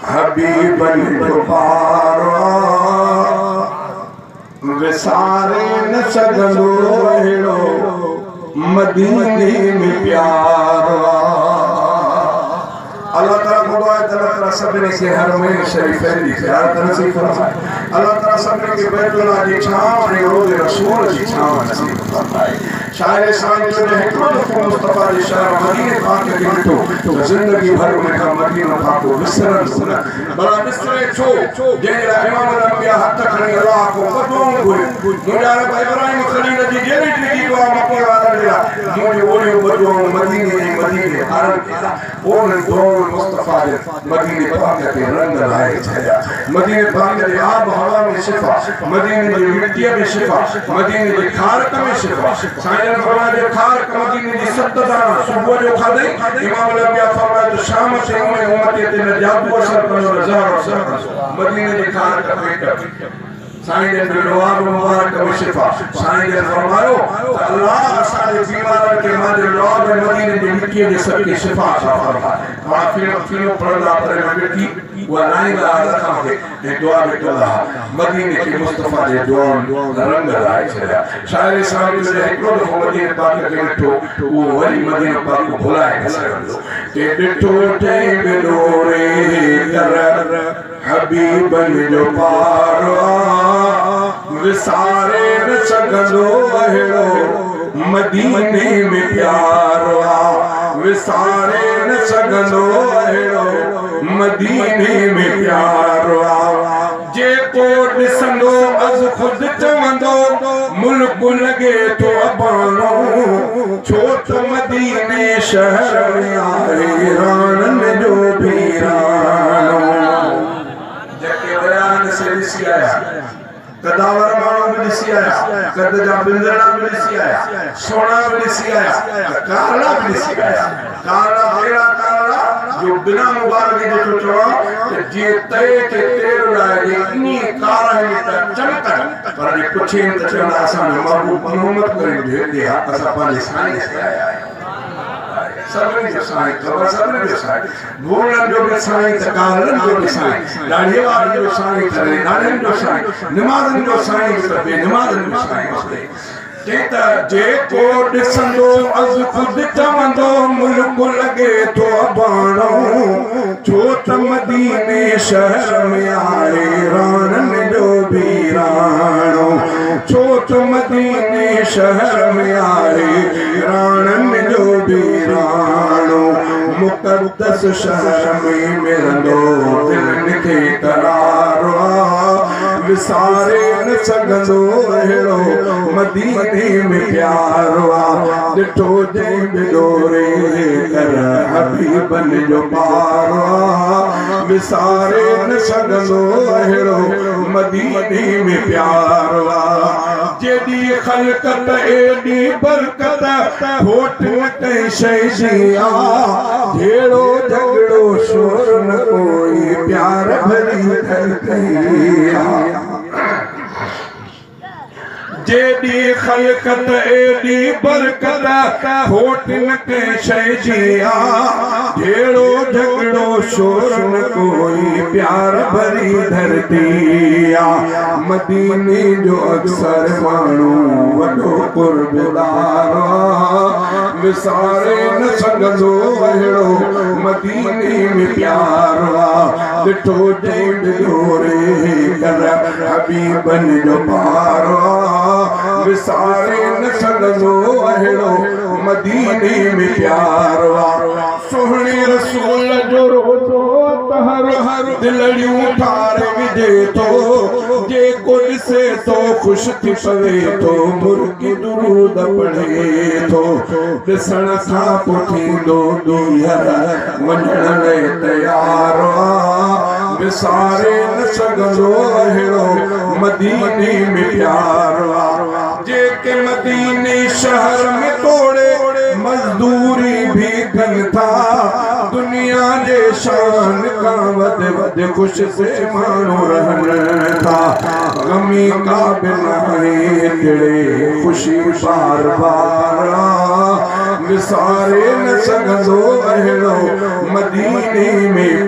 हबीबन पारा विसारे न सघंदो अहिड़ो मदीने में प्यार। अल्लाह ताला मोड़ो है अल्लाह ताला सभिनी खे हरमैन शरीफ़ जी ज़ियारत नसीब फरमाए। अल्लाह ताला सभिनी खे बैतुल्लाह जी छांव ऐं रोज़ रसूल जी छांव नसीब फरमाए। शायर शान जो हिकिड़ो दफ़ो मुस्तफ़ा जे शहर मदीने पाक खे ॾिठो त ज़िंदगी भर में का मदीनो पाक विसरंदो न। भला विसरे छो? जंहिं लाइ इमाम अल-अंबिया हथ खणी अलाह को क़दम घुरियो। मुंहिंजा रब इब्राहिम ख़लील जी जहिड़ी ॾिठी दुआ मके वारनि लाइ मुंहिंजो ओलियो ॿधो मदीने ऐं मदीने वारनि लाइ उन्हनि दुआउनि मुस्तफ़ा जे मदीने पाक के रंग लाए छया। मदीने पाक के आब हवा में शिफा, मदीने की मिट्टी में शिफा, मदीने की खारक में शिफा। साईं फरमाए खारक मदीने की 7 दाना सुबह जो खादे इमाम अल-अंबिया फरमाए तो शाम से उम्मत ते न जादू असर करो ज़हर मदीने की खारक पेट साईं ने जवाब मुबारक में शिफा। साईं ने फरमायो अल्लाह असांजे बीमारनि खे मुंहिंजे जवाब मदीने जी मिट्टीअ जे सदके शिफा अता फरमाए। माफ़ी पढ़ंदा पर मिट्टी उहा लाईंदा रखां खे ऐं दुआ में अल्लाह मदीने के मुस्तफ़ा जे दुआउनि रंग लाए छॾिया। शाइर साहिब जो हिकिड़ो दफ़ो मदीने पाक खे ॾिठो उहो वरी मदीने पाक भुलाए न सघंदो। ते ॾिठो टे बिलोरे कर हबीबन जो पारा विसारे न सघंदो अहिड़ो मदीने में प्यार। विसारे न सघंदो अहिड़ो मदीने में प्यार। जेको ॾिसंदो अज़ ख़ुदि चवंदो मुल्क लॻे थो अबाणो छो त मदीने शहर में आहे राणनि जो वीरानो। जेके बयान से ॾिसी आया कदावर माण्हू भी ॾिसी आया, कद जा बिंदड़ा भी ॾिसी आया, सोना भी ॾिसी आया, काला भी ॾिसी आया। काला अहिड़ा काला जो बिना मुबारक जे तो चवां त जीअं तए खे तेल लाइ इन्ही कारा आहिनि त चमकनि पर जे पुछनि त चवंदा असां महबूब मोहम्मद करीम जे हिते असां पंहिंजे साईं ते आया आहियूं। सभिनी जो साईं ख़बर सभिनी जो साईं भूलनि जो बि साईं त कालनि जो बि साईं ॾाढे वारनि जो साईं करे ॾाढनि जो साईं निमाज़नि जो साईं त बेनिमाज़नि जो साईं। जेको ॾिसंदो अज़ ख़ुदि चवंदो मुल्क लॻे थो अबाणो छो त मदीने शहर में आहे राणनि जो वीरानो। छो त मदीने शहर में आहे राणनि जो वीरानो। मुक़द्दस शहर में मिलंदो दिलनि खे करार। विसारे न सघंदो अहिड़ो मदीने में प्यार। ॾिठो जंहिं बिलोरे कर हबीबन जो पार विसारे न सघंदो अहिड़ो मदीने में प्यार। जेॾी ख़ल्क़त एॾी बरकत होठ न कंहिं शइ जी आ जहिड़ो झगड़ो शोर न कोई प्यार भरी धरती आ। जेॾी ख़ल्क़त एॾी बरकत होठ न कंहिं शइ जी आ जहिड़ो झगड़ो शोर न कोई प्यार भरी धरती आ। मदीने जो अक्सर माण्हू वॾो कुर्बदार विसारे न सघंदो अहिड़ो मदीने में प्यार। ॾिठो जंहिं बिलोरे कर हबीबन जो पार विसारे न सघंदो अहिड़ो मदीने में प्यार। सोहणे रसूल जो रोज़ो हर हर दिलड़ियूं ठारे विझे थो जेको ॾिसे थो ख़ुशि थी पवे थो मुर्गी दुरूद पढ़े थो। ॾिसण खां पोइ थींदो ॾींहर वञण लाइ तयार। विसारे न सघंदो अहिड़ो मदीने में प्यार। जेके मदीने शहर में तोड़े मजदूरी भी कनि था दुनिया जे शान का वध वध खुश से माण्हू रहनि था। गमी का बिना तेरे खुशी बार बार विसारे न सघंदो अहिड़ो मदीने मदीने में